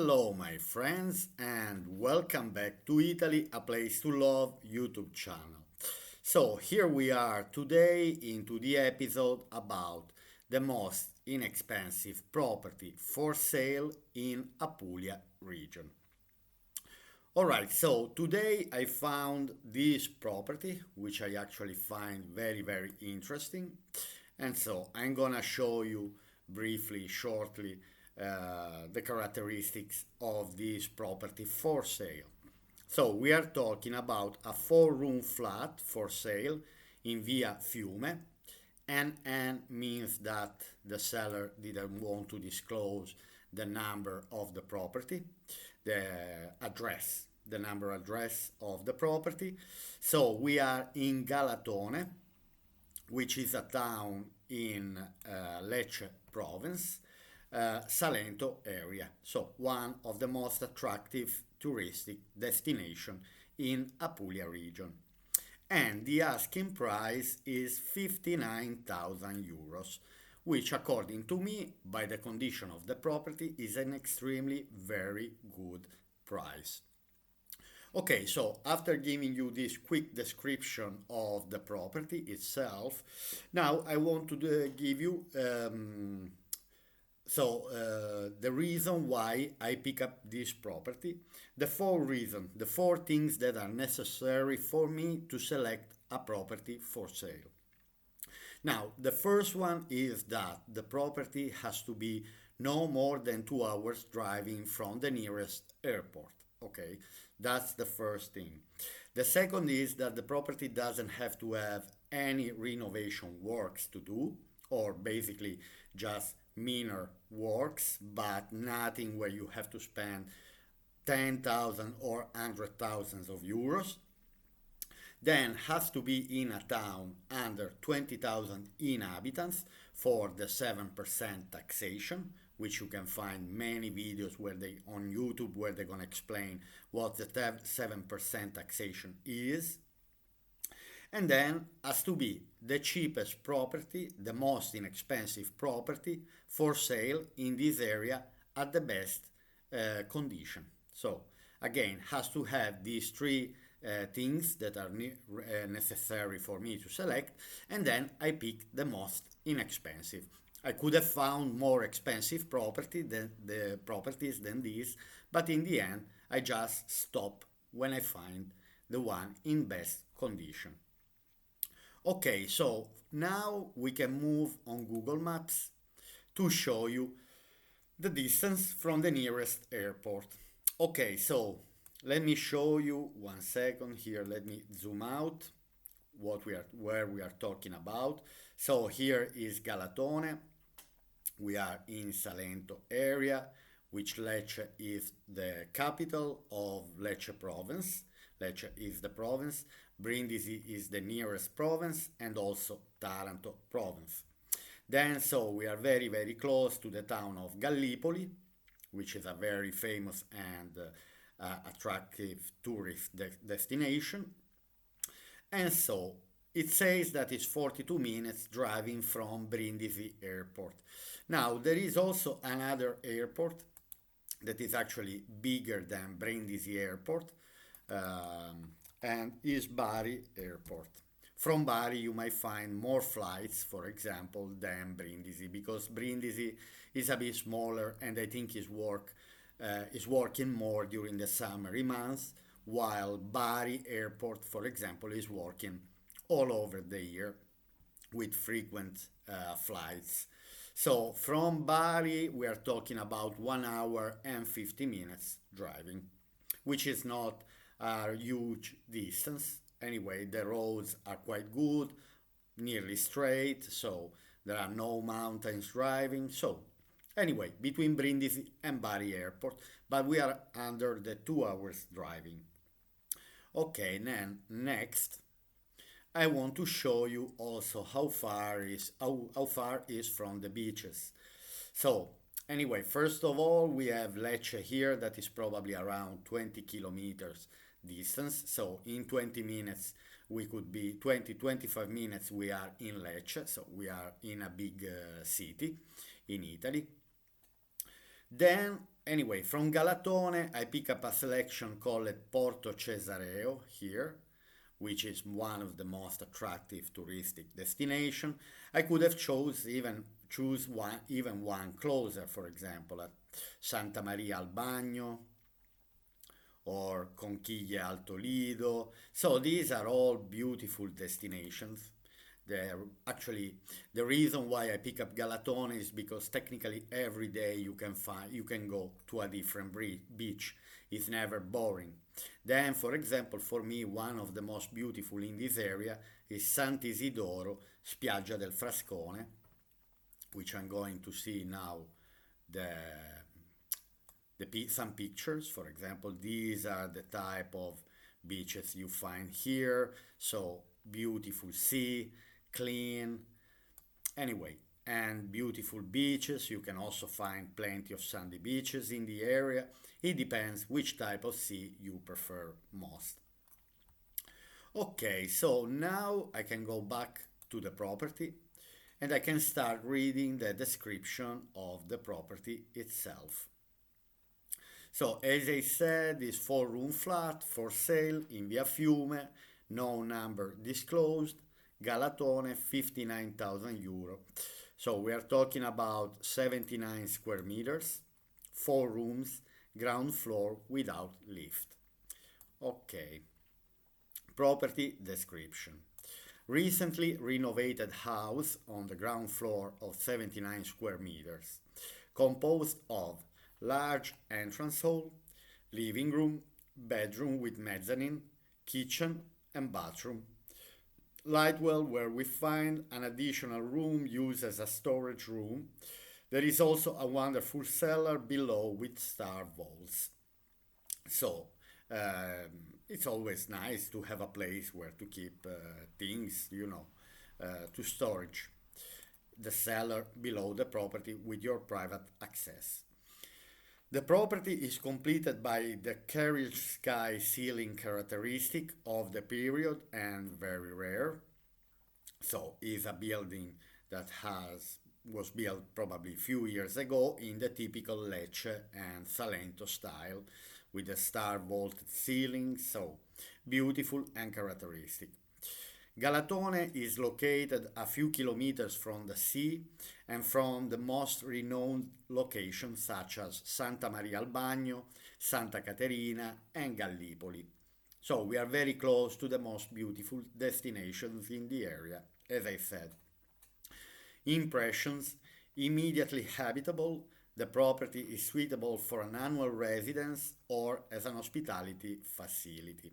Hello, my friends, and welcome back to Italy, a place to love YouTube channel. So, here we are today into the episode about the most inexpensive property for sale in Apulia region. Alright, so today I found this property, which I actually find very interesting. And so I'm gonna show you briefly, shortly, the characteristics of this property for sale. So we are talking about a four-room flat for sale in Via Fiume. NN means that the seller didn't want to disclose the number of the property, the address, the number address of the property. So we are in Galatone, which is a town in Lecce province, Salento area. So one of the most attractive touristic destination in Apulia region. And the asking price is 59,000 euros, which according to me, by the condition of the property, is an extremely very good price. Okay, so after giving you this quick description of the property itself, now I want to give you the reason why I pick up this property, the four things that are necessary for me to select a property for sale. Now, the first one is that the property has to be no more than 2 hours driving from the nearest airport. Okay, that's the first thing. The second is that the property doesn't have to have any renovation works to do, or basically just minor works, but nothing where you have to spend 10,000 or 100,000 of euros. Then has to be in a town under 20,000 inhabitants for the 7% taxation, which you can find many videos where they on YouTube where they're gonna explain what the 7% taxation is. And then has to be the cheapest property, the most inexpensive property for sale in this area at the best condition. So again, has to have these three things that are necessary for me to select, and then I pick the most inexpensive. I could have found more expensive property than the properties than this, but in the end, I just stop when I find the one in best condition. Okay, so now we can move on Google Maps to show you the distance from the nearest airport. Okay, so let me show you 1 second here. Let me zoom out where we are talking about. So here is Galatone. We are in Salento area, which Lecce is the capital of Lecce province. Lecce is the province. Brindisi is the nearest province, and also Taranto province. Then, so we are very close to the town of Gallipoli, which is a very famous and attractive tourist destination. And so it says that it's 42 minutes driving from Brindisi airport. Now, there is also another airport that is actually bigger than Brindisi airport, and is Bari airport. From Bari you might find more flights, for example, than Brindisi, because Brindisi is a bit smaller and I think is working more during the summer months, while Bari airport, for example, is working all over the year with frequent flights. So from Bari we are talking about 1 hour and 50 minutes driving, which is not a huge distance. Anyway, the roads are quite good, nearly straight, so there are no mountains driving. So anyway, between Brindisi and Bari airport, but we are under the 2 hours driving. Okay, then next I want to show you also how far is from the beaches. So anyway, first of all, we have Lecce here that is probably around 20 kilometers distance. So in 20 minutes we could be 25 minutes we are in Lecce, so we are in a big city in Italy. Then Anyway, from Galatone, I pick up a selection called Porto Cesareo here, which is one of the most attractive touristic destination. I could have choose one even one closer, for example, at Santa Maria al Bagno or Conchiglie Alto Lido. So these are all beautiful destinations. Actually, the reason why I pick up Galatone is because technically every day you can go to a different beach. It's never boring. Then, for example, for me, one of the most beautiful in this area is Sant'Isidoro, Spiaggia del Frascone, which I'm going to see now the some pictures. For example, these are the type of beaches you find here. So beautiful sea, clean, anyway, and beautiful beaches. You can also find plenty of sandy beaches in the area. It depends which type of sea you prefer most. Okay, so now I can go back to the property and I can start reading the description of the property itself. So, as I said, this 4-room flat for sale in Via Fiume, no number disclosed, Galatone, 59,000 euro. So we are talking about 79 square meters, 4 rooms, ground floor without lift. Okay, property description. Recently renovated house on the ground floor of 79 square meters, composed of large entrance hall, living room, bedroom with mezzanine, kitchen and bathroom. Light well where we find an additional room used as a storage room. There is also a wonderful cellar below with star walls. So it's always nice to have a place where to keep things, to storage. The cellar below the property with your private access. The property is completed by the carriage sky ceiling characteristic of the period and very rare. So is a building that was built probably a few years ago in the typical Lecce and Salento style with a star vaulted ceiling, so beautiful and characteristic. Galatone is located a few kilometers from the sea and from the most renowned locations such as Santa Maria al Bagno, Santa Caterina and Gallipoli. So we are very close to the most beautiful destinations in the area, as I said. Impressions: immediately habitable, the property is suitable for an annual residence or as an hospitality facility.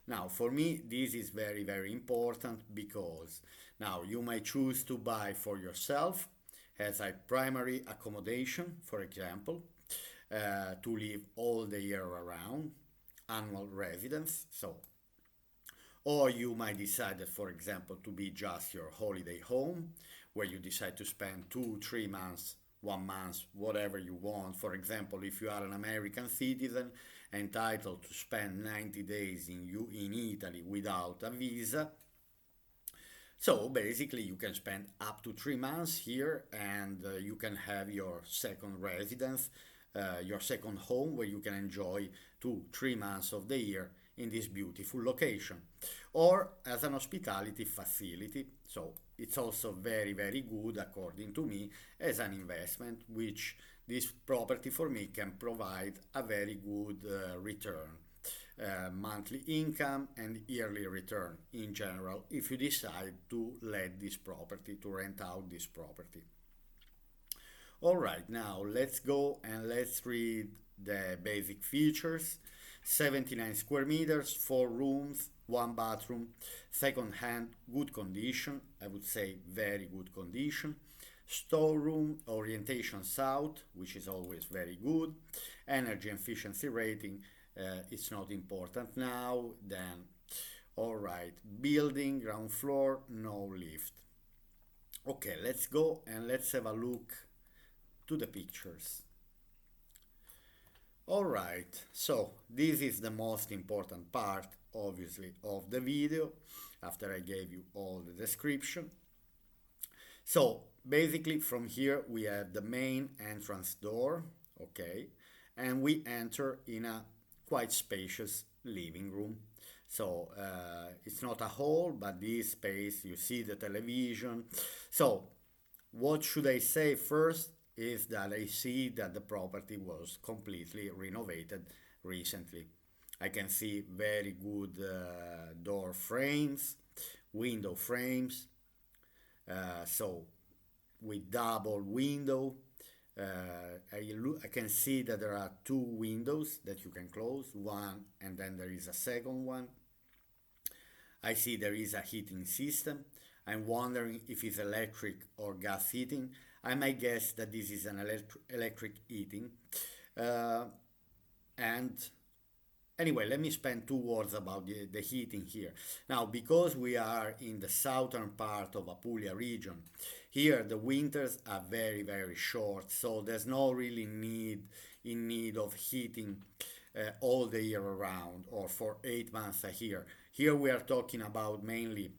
Now, for me, this is very, very important because now you might choose to buy for yourself as a primary accommodation, for example, to live all the year around, annual residence. So, or you might decide that, for example, to be just your holiday home, where you decide to spend 2, 3 months, 1 month, whatever you want. For example, if you are an American citizen entitled to spend 90 days in Italy without a visa. So basically, you can spend up to 3 months here, and you can have your second residence, your second home, where you can enjoy 2, 3 months of the year in this beautiful location, or as an hospitality facility. So it's also very, very good, according to me, as an investment, which this property for me can provide a very good return, monthly income and yearly return in general, if you decide to let this property, to rent out this property. All right, now let's go and let's read the basic features. 79 square meters, 4 rooms, 1 bathroom, second hand, good condition, I would say very good condition. Storeroom, orientation south, which is always very good. Energy efficiency rating, it's not important now. Then, all right, building, ground floor, no lift. Okay, let's go and let's have a look to the pictures. All right, so this is the most important part, obviously, of the video, after I gave you all the description. So basically from here we have the main entrance door, okay, and we enter in a quite spacious living room. So it's not a hall, but this space, you see the television. So what should I say first is that I see that the property was completely renovated recently. I can see very good door frames, window frames, so with double window. I can see that there are two windows that you can close, one and then there is a second one. I see there is a heating system. I'm wondering if it's electric or gas heating. I might guess that this is an electric heating. Uh, and anyway, let me spend two words about the heating here. Now, because we are in the southern part of Apulia region, here the winters are very, very short, so there's no really need of heating all the year around or for 8 months a year. Here we are talking about mainly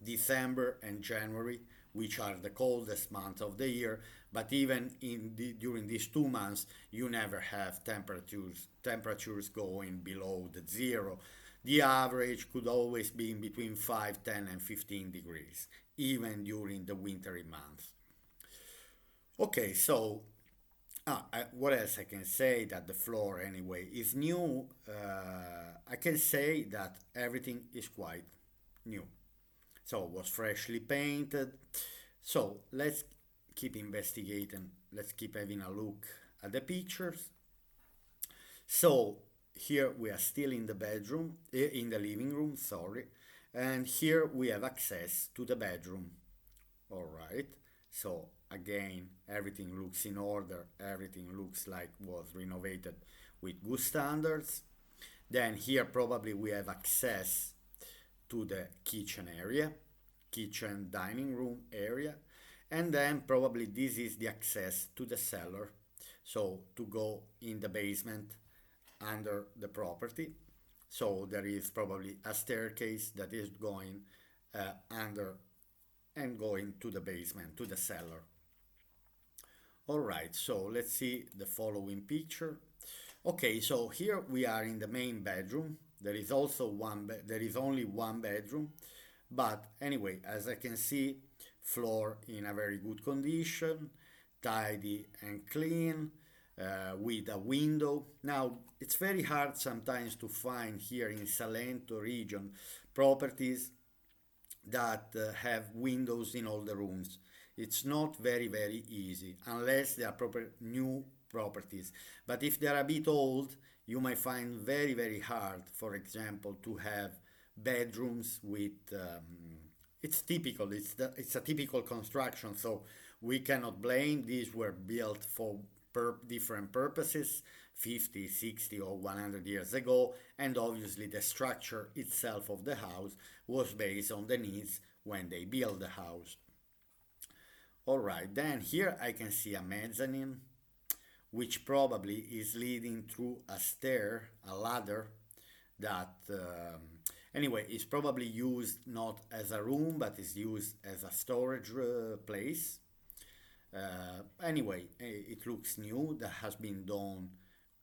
December and January, which are the coldest months of the year. But even during these 2 months, you never have temperatures going below the zero. The average could always be in between 5, 10, and 15 degrees, even during the wintry months. Okay, so what else I can say? That the floor anyway is new. I can say that everything is quite new. So it was freshly painted. So let's keep investigating. Let's keep having a look at the pictures. So here we are still in the bedroom, in the living room, sorry. And here we have access to the bedroom. All right. So again, everything looks in order. Everything looks like was renovated with good standards. Then here probably we have access to the kitchen area, kitchen dining room area, and then probably this is the access to the cellar, so to go in the basement under the property. So there is probably a staircase that is going under and going to the basement, to the cellar. All right, so let's see the following picture. Okay, so here we are in the main bedroom. There is also there is only one bedroom, but anyway, as I can see, floor in a very good condition, tidy and clean, with a window. Now, it's very hard sometimes to find here in Salento region properties that have windows in all the rooms. It's not very, very easy unless they are proper new properties. But if they're a bit old, you might find very, very hard, for example, to have bedrooms with it's typical, it's a typical construction, so we cannot blame. These were built for different purposes 50, 60, or 100 years ago, and obviously the structure itself of the house was based on the needs when they built the house. All right, then here I can see a mezzanine, which probably is leading through a stair, a ladder that anyway is probably used not as a room but is used as a storage place. Anyway, it looks new. That has been done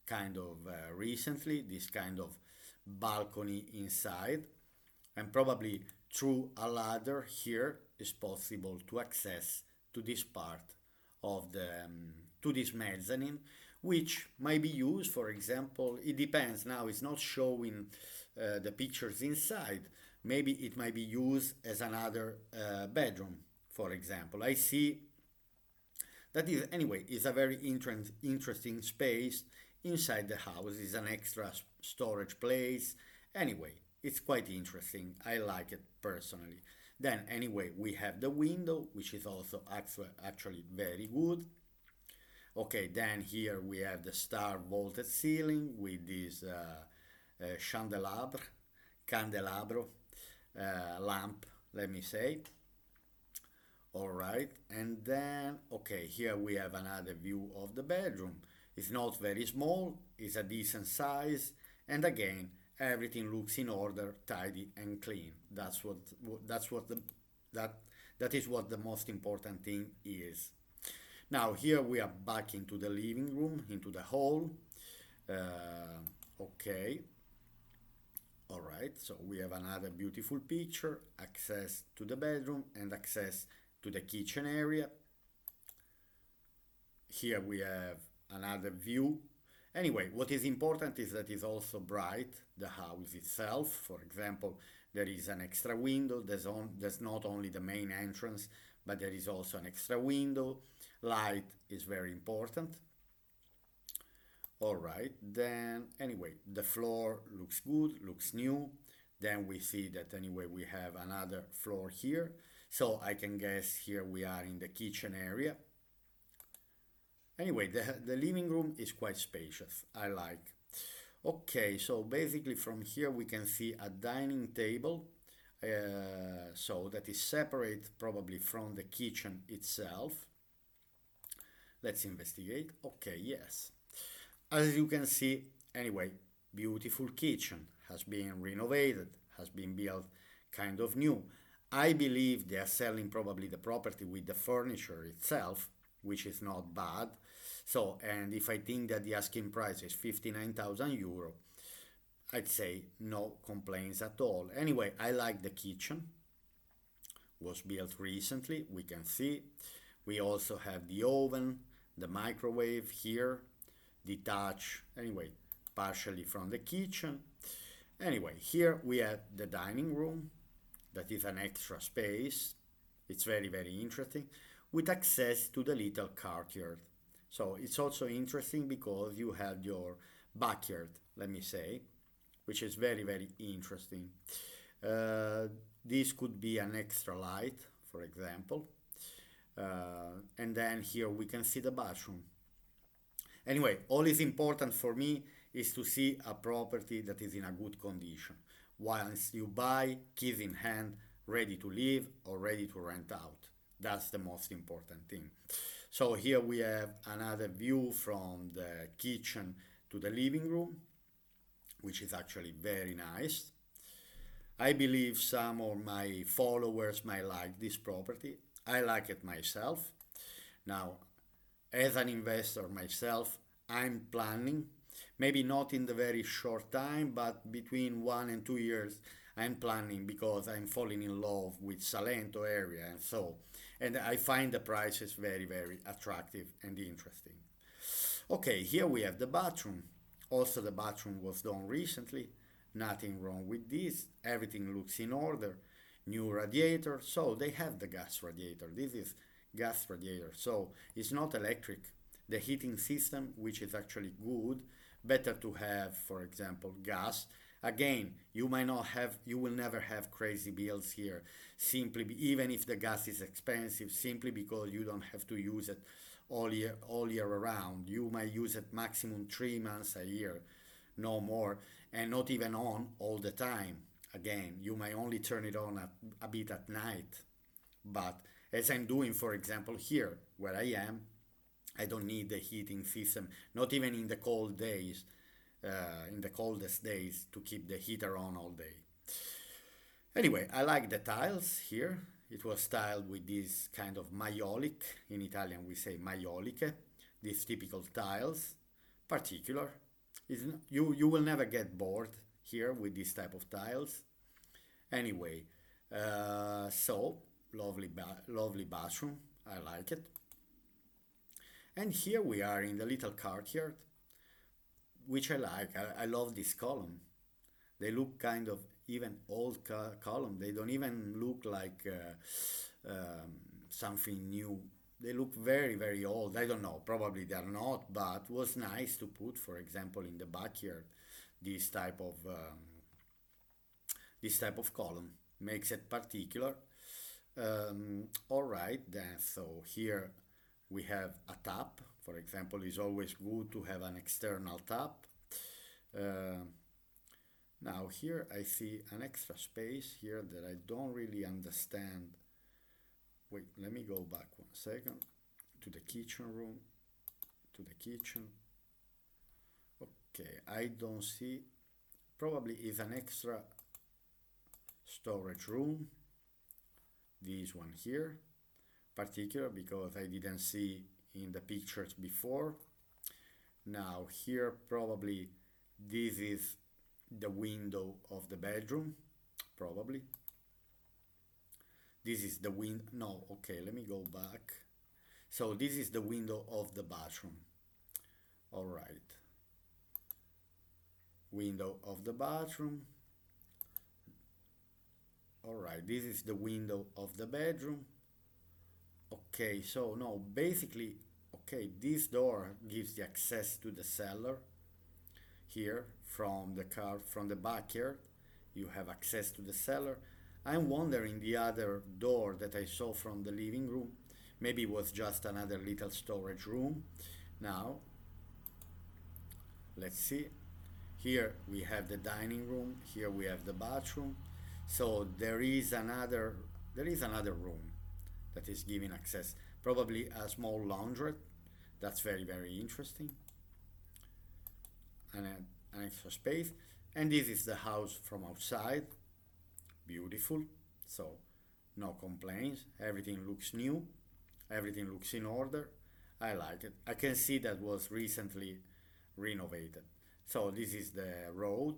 kind of recently, this kind of balcony inside, and probably through a ladder here is possible to access to this part of the to this mezzanine, which might be used, for example, it depends. Now it's not showing the pictures inside. Maybe it might be used as another bedroom, for example. I see that is anyway is a very interesting space inside the house. Is an extra storage place. Anyway, it's quite interesting. I like it personally. Then anyway, we have the window, which is also actually very good. Okay, then here we have the star vaulted ceiling with this candelabro lamp, let me say. All right, and then okay, here we have another view of the bedroom. It's not very small, it's a decent size, and again, everything looks in order, tidy and clean. That is what the most important thing is. Now here we are back into the living room, into the hall. Okay, all right, so we have another beautiful picture, access to the bedroom and access to the kitchen area. Here we have another view. Anyway, what is important is that it's also bright, the house itself. For example, there is an extra window. There's not only the main entrance, but there is also an extra window. Light is very important. All right, then anyway, the floor looks good, looks new. Then we see that anyway we have another floor here. So I can guess here we are in the kitchen area. Anyway, the living room is quite spacious. I like. Okay, so basically from here we can see a dining table. So that is separate probably from the kitchen itself. Let's investigate. Okay, yes. As you can see, anyway, beautiful kitchen has been renovated, has been built kind of new. I believe they are selling probably the property with the furniture itself, which is not bad. So, and if I think that the asking price is 59,000 euro, I'd say no complaints at all. Anyway, I like the kitchen. Was built recently, we can see. We also have the oven, the microwave here, detached, anyway, partially from the kitchen. Anyway, here we have the dining room, that is an extra space. It's very, very interesting, with access to the little courtyard. So it's also interesting because you have your backyard, let me say, which is very, very interesting. Uh, this could be an extra light, for example. And then here we can see the bathroom. Anyway, all is important for me is to see a property that is in a good condition. Once you buy, keys in hand, ready to live or ready to rent out. That's the most important thing. So here we have another view from the kitchen to the living room, which is actually very nice. I believe some of my followers might like this property. I like it myself. Now, as an investor myself, I'm planning, maybe not in the very short time, but between 1 and 2 years, I'm planning because I'm falling in love with Salento area and so, and I find the prices very, very attractive and interesting. Okay, here we have the bathroom. Also, the bathroom was done recently. Nothing wrong with this. Everything looks in order. New radiator. So they have the gas radiator. This is gas radiator. So it's not electric. The heating system, which is actually good, better to have, for example, gas. Again, you might not have, you will never have crazy bills here. Simply, even if the gas is expensive, simply because you don't have to use it all year around. You might use it maximum 3 months a year, no more, and not even on all the time. Again, you might only turn it on a bit at night. But as I'm doing, for example, here where I am, I don't need the heating system, not even in the cold days, in the coldest days, to keep the heater on all day. Anyway, I like the tiles here. It was tiled with this kind of maiolic. In Italian, we say maioliche. These typical tiles, particular. You will never get bored here with this type of tiles. Anyway, so lovely bathroom. I like it. And here we are in the little courtyard, which I like. I love this column. They look kind of even old column. They don't even look like something new. They look very, very old. I don't know. Probably they're not, but it was nice to put, for example, in the backyard, this type of column. Makes it particular. All right, then. So here we have a tap. For example, it's always good to have an external tap. Uh, Now here I see an extra space here that I don't really understand. Wait, let me go back 1 second to the kitchen room, to the kitchen. Okay, I don't see, probably is an extra storage room, this one here, particular because I didn't see in the pictures before. Now here probably this is the window of the bedroom, probably. This is the window, no, okay, let me go back. So this is the window of the bathroom. All right, window of the bathroom. All right, this is the window of the bedroom. Okay, so no, basically, okay, this door gives the access to the cellar here from the car, from the backyard. You have access to the cellar. I'm wondering the other door that I saw from the living room, maybe it was just another little storage room. Now, let's see. Here we have the dining room, here we have the bathroom. So there is another room that is giving access, probably a small laundrette. That's very, very interesting. And an extra space. And this is the house from outside. Beautiful. So no complaints. Everything looks new. Everything looks in order. I like it. I can see that was recently renovated. So this is the road,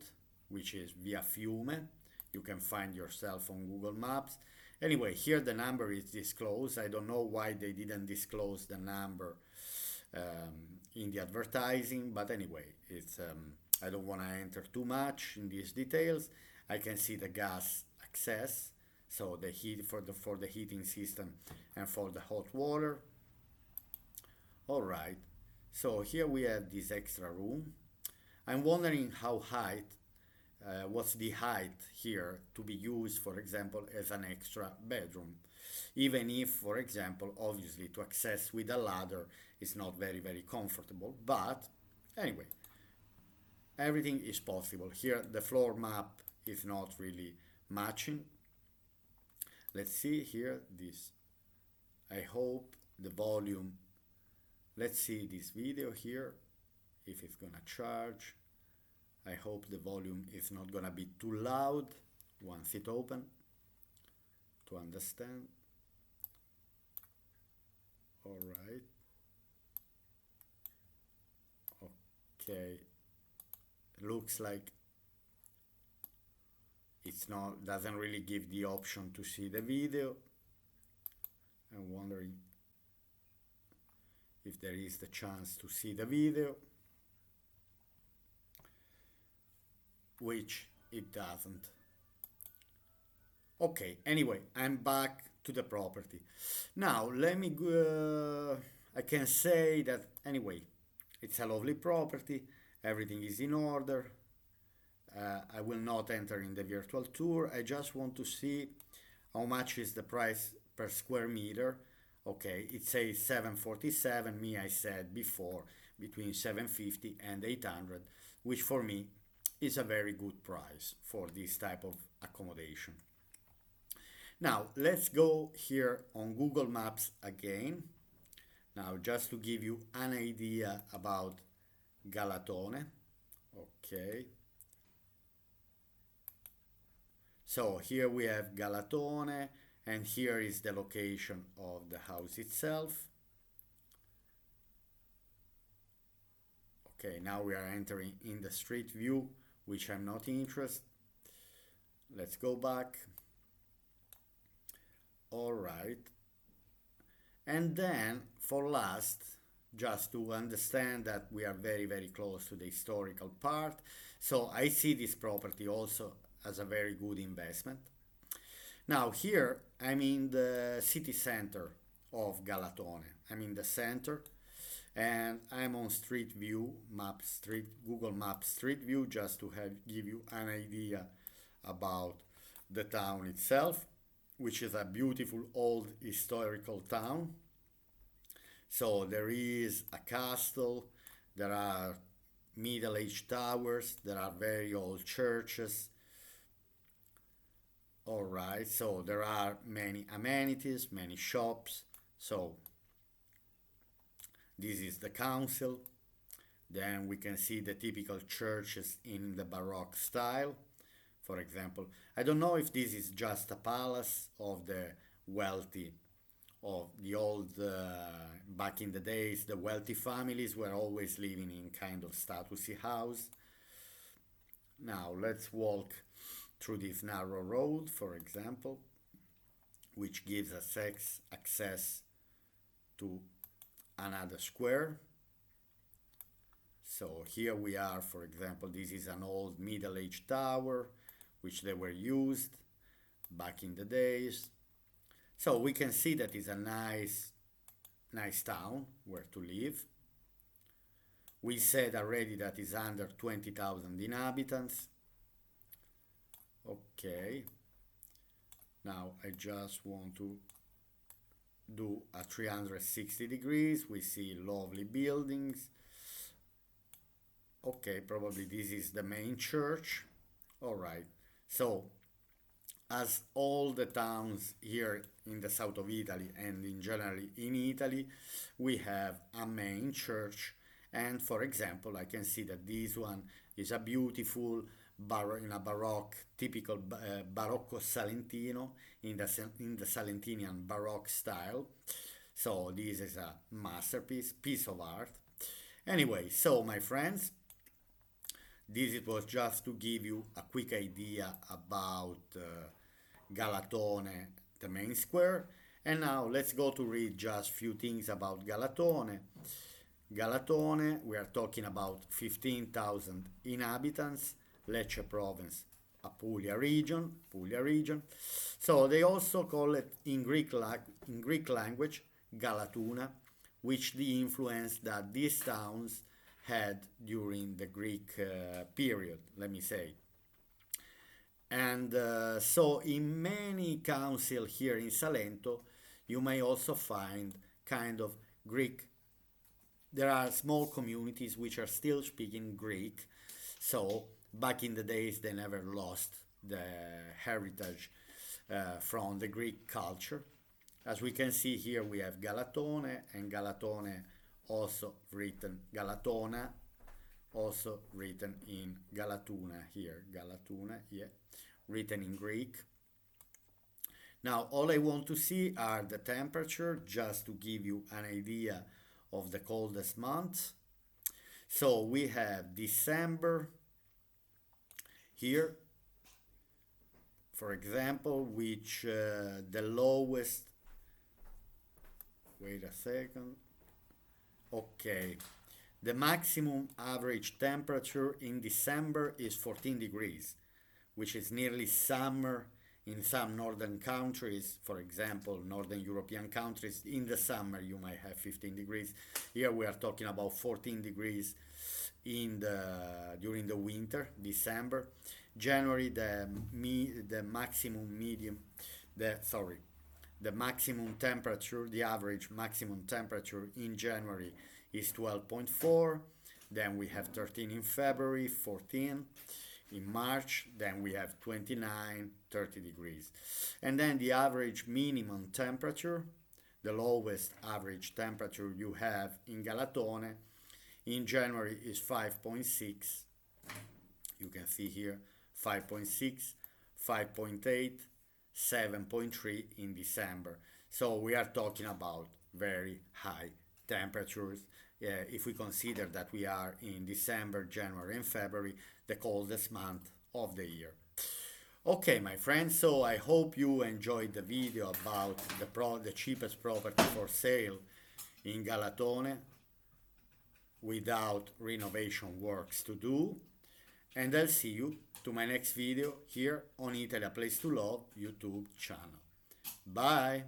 which is Via Fiume. You can find yourself on Google Maps. Anyway, here the number is disclosed. I don't know why they didn't disclose the number in the advertising, but anyway, it's I don't want to enter too much in these details. I can see the gas access, so the heat for the heating system and for the hot water. All right, so here we have this extra room. I'm wondering what's the height here to be used, for example, as an extra bedroom. Even if, for example, obviously to access with a ladder is not very, very comfortable. But anyway, everything is possible. Here, the floor map is not really matching. Let's see here, this. I hope the volume. Let's see this video here, if it's gonna charge. I hope the volume is not gonna be too loud once it open to understand. All right. Okay. Looks like it's not doesn't really give the option to see the video. I'm wondering if there is the chance to see the video, which it doesn't. Okay, anyway, I'm back to the property. Now, let me go. I can say that anyway, it's a lovely property, everything is in order. I will not enter in the virtual tour. I just want to see how much is the price per square meter. Okay, it says 747. Me, I said before between 750 and 800, which for me is a very good price for this type of accommodation. Now, let's go here on Google Maps again. Now, just to give you an idea about Galatone. Okay. So here we have Galatone, and here is the location of the house itself. Okay, now we are entering in the street view, which I'm not interested. Let's go back. All right. And then for last, just to understand that we are very, very close to the historical part. So I see this property also as a very good investment. Now here I'm in the city center of Galatone. I'm in the center and I'm on street view, Google Maps street view, just to give you an idea about the town itself, which is a beautiful old historical town. So there is a castle, there are Middle Age towers, there are very old churches. All right, so there are many amenities, many shops. So this is the council. Then we can see the typical churches in the Baroque style. For example, I don't know if this is just a palace of the wealthy of the old, back in the days, the wealthy families were always living in kind of statusy house. Now let's walk through this narrow road, for example, which gives us access to another square. So here we are, for example, this is an old middle-aged tower, which they were used back in the days. So we can see that it's a nice town where to live. We said already that is under 20,000 inhabitants. Okay. Now I just want to do a 360 degrees. We see lovely buildings. Okay, probably this is the main church. All right. So, as all the towns here in the south of Italy and in general in Italy, we have a main church. And for example, I can see that this one is a beautiful in a Baroque, typical Barocco Salentino in the Salentinian Baroque style. So this is a masterpiece, piece of art. Anyway, so my friends, this it was just to give you a quick idea about Galatone, the main square. And now let's go to read just few things about Galatone. Galatone, we are talking about 15,000 inhabitants, Lecce province, Apulia region. So they also call it in Greek language Galatuna, which the influence that these towns had during the Greek period, let me say. And so in many councils here in Salento, you may also find kind of Greek. There are small communities which are still speaking Greek. So back in the days, they never lost the heritage from the Greek culture. As we can see here, we have Galatone, and Galatone also written Galatona, also written in Galatuna here, Galatuna, yeah, written in Greek. Now, all I want to see are the temperature, just to give you an idea of the coldest months. So we have December here, for example, which the lowest, wait a second, okay, the maximum average temperature in December is 14 degrees, which is nearly summer in some northern countries. For example, northern European countries, in the summer you might have 15 degrees. Here we are talking about 14 degrees during the winter, December. January, the maximum temperature, the average maximum temperature in January is 12.4. Then we have 13 in February, 14 in March, then we have 29, 30 degrees. And then the average minimum temperature, the lowest average temperature you have in Galatone, in January is 5.6. You can see here 5.6, 5.8, 7.3 in December. So we are talking about very high temperatures. If we consider that we are in December, January, and February, the coldest month of the year. Okay, my friends, so I hope you enjoyed the video about the cheapest property for sale in Galatone without renovation works to do. And I'll see you to my next video here on Italy, a Place to Love YouTube channel. Bye!